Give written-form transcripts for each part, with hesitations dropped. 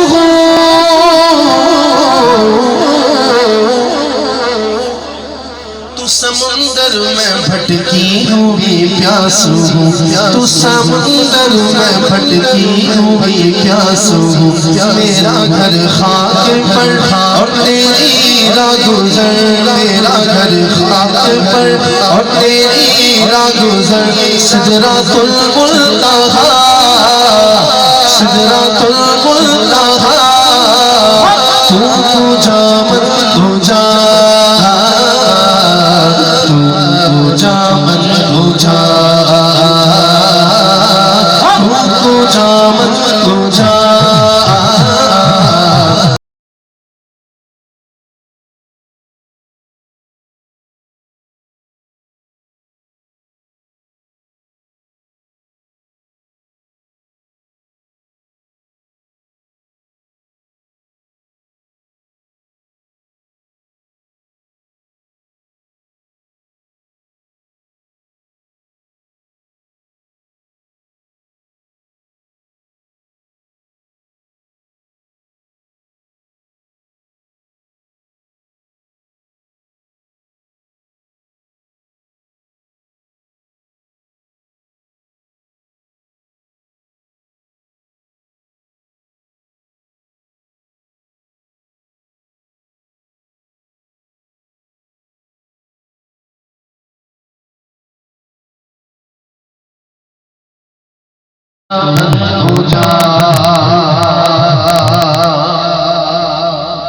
ہوں، تو سمندر میں بھٹکی ہوئی پیاس ہوں، تو سمندر میں بھٹکی ہوئی پیاس ہوں، میرا گھر خاک پر اور تیری راہ گزر، میرا گھر خاک پر اور تیری راہ گزر، سدرۃ المنتہا، سدرۃ المنتہا، تو جا من تو جا، تو جا من تو جا، تو جا من تو جا۔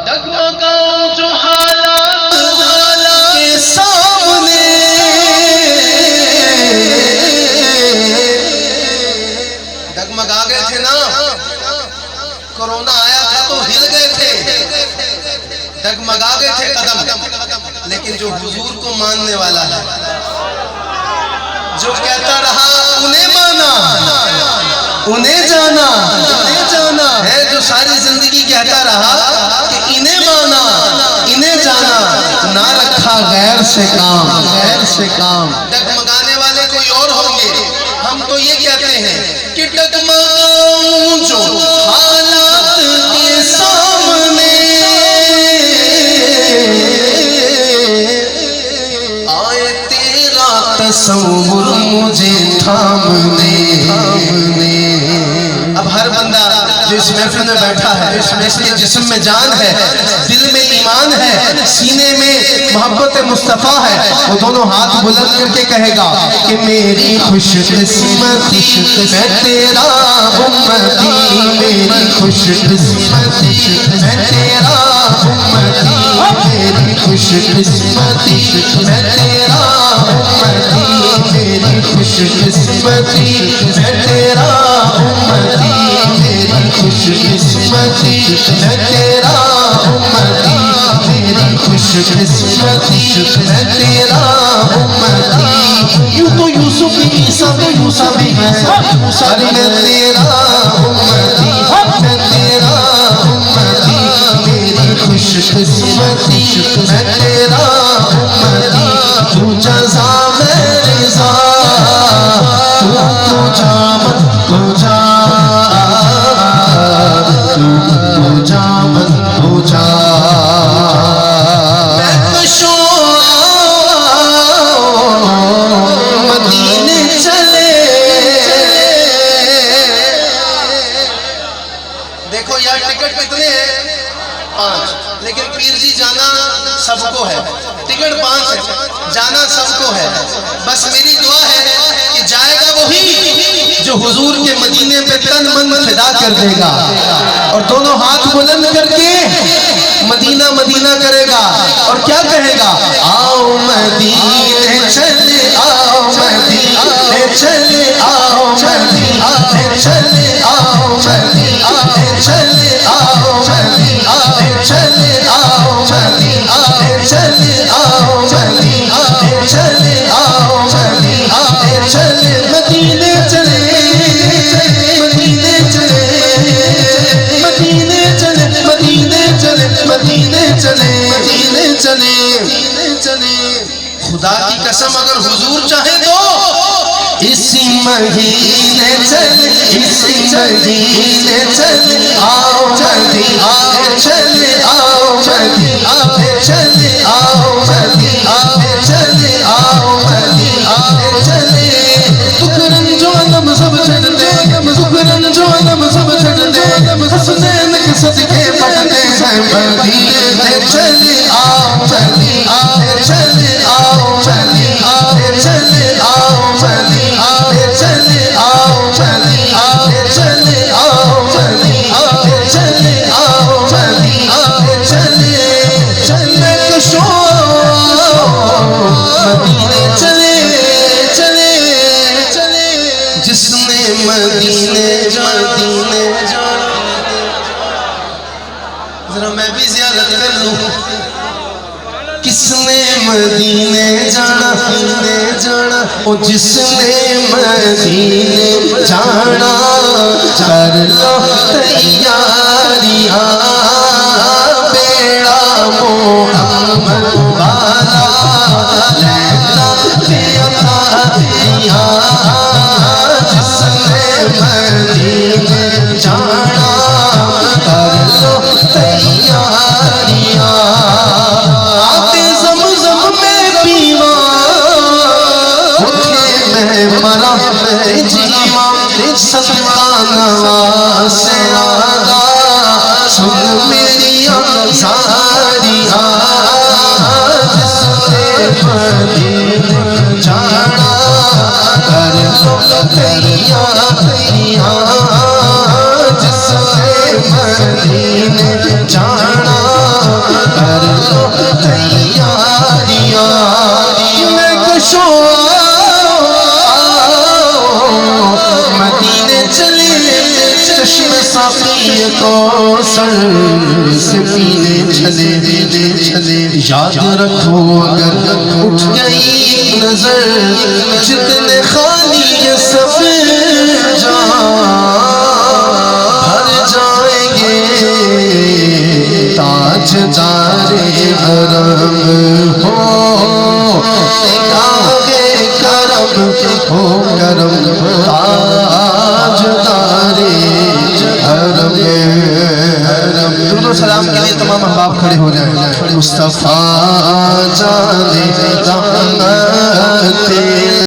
ڈگمگاؤں جو حالات کے سامنے، ڈگمگا گئے تھے نا، کورونا آیا تھا تو ہل گئے تھے، ڈگمگا گئے تھے قدم، لیکن جو حضور کو ماننے والا ہے، جو کہتا رہا انہیں مانا انہیں جانا ہے، جو ساری زندگی کہتا رہا کہ انہیں مانا انہیں جانا، نہ رکھا غیر سے کام، غیر سے کام۔ ڈگمگانے والے کوئی اور ہوں گے، ہم تو یہ کہتے ہیں کہ ڈگمگاؤں جو حالات کے سامنے، آئے تیرا تصور مجھے تھامنے۔ اب ہر بندہ جو اس محفل میں بیٹھا ہے، اس کے جسم میں جان ہے، دل میں ایمان ہے، سینے میں محبت مصطفیٰ ہے، وہ دونوں ہاتھ بلند کر کے کہے گا کہ میری خوش قسمتی میں تیرا امتی، میری خوش قسمتی میں تیرا امتی، میری خوش قسمتی میں تیرا امتی، میری خوش قسمتی میں تیرا امتی، میری خوش قسمتی میں تیرا امتی، میری خوش قسمتی میں تیرا امتی۔ یوں تو یوسف عیسیٰ تو یوسف بھی ہے، ارے میں تیرا امتی، میں تیرا امتی، میری خوش قسمتی میں تیرا امتی، تو جزا میں رضا، تو جا من تو جا، تو جا من تو جا۔ میں کشوں مدینے چلے، دیکھو یار ٹکٹ کتنے ہیں؟ 5، لیکن پیر جی جانا سب کو ہے، ٹکٹ 5 ہے، جانا سب کو ہے، بس میری دعا ہے کہ جائے گا وہی جو حضور کے مدینے پہ تن من فدا کر دے گا، اور دونوں ہاتھ بلند کر کے مدینہ مدینہ کرے گا، اور کیا کہے گا؟ آؤ مدینے چلے، آؤ مدینے چلے، آؤ مدینے چلے، آؤ مدینے چلے، آؤ مدینے چلے، آؤ مدینے چلے، آؤ مدینے چلے، آؤ مدینے چلے، مدینے چلے، مدینے چلے، مدینے چلے، مدینے چلے، مدینے چلے، مدینے چلے، مدینے چلے۔ خدا کی قسم اگر حضور چاہے تو اسی مہینے چل اس مہینے چل آؤ مدینے چل آؤ مدینے چل آؤ مدینے چل آؤ مدینے چلے دکھ رنج و علم سب چھڑ دے دکھ رنج و علم سب چھڑ دے حسنین کے صدقے پڑھتے ہیں مدینے چل آؤ مدینے چل آؤ مدینے چل آؤ مدینے چل آؤ مدینے چل آؤ مدینے چل آؤ مدینے چلے چلے کشو مدینے چلے چلے چلے جس نے مدینے ذرا میں بھی زیارت کر لوں کس نے مدینے جانا او جس نے مدینے جانا کر لو تیاریاں بیڑا محمد والا لینا کے عطاریاں جس نے مدینے جانا کر لو تیاریاں آتے زمزم میں پیوان اٹھے میں مرا میں جیوا صدقہ نواز سے آگا سن میری آزاریاں جس نے مدینے جانا کر لو تیاریاں جس نے مدینے جانا کر لو تیاریاں میں کشو مدینے چلے چشم ساقی کو سر سے پینے چلے یاد رکھو اگر اٹھ گئی نظر جتنے خالی یہ سب بھر جائیں گے تاجدار حرم ہو آگے کرم ہو کرم تاجدار حرم درود و سلام کے لیے تمام احباب کھڑے ہو جائیں مصطفیٰ جانے رحمت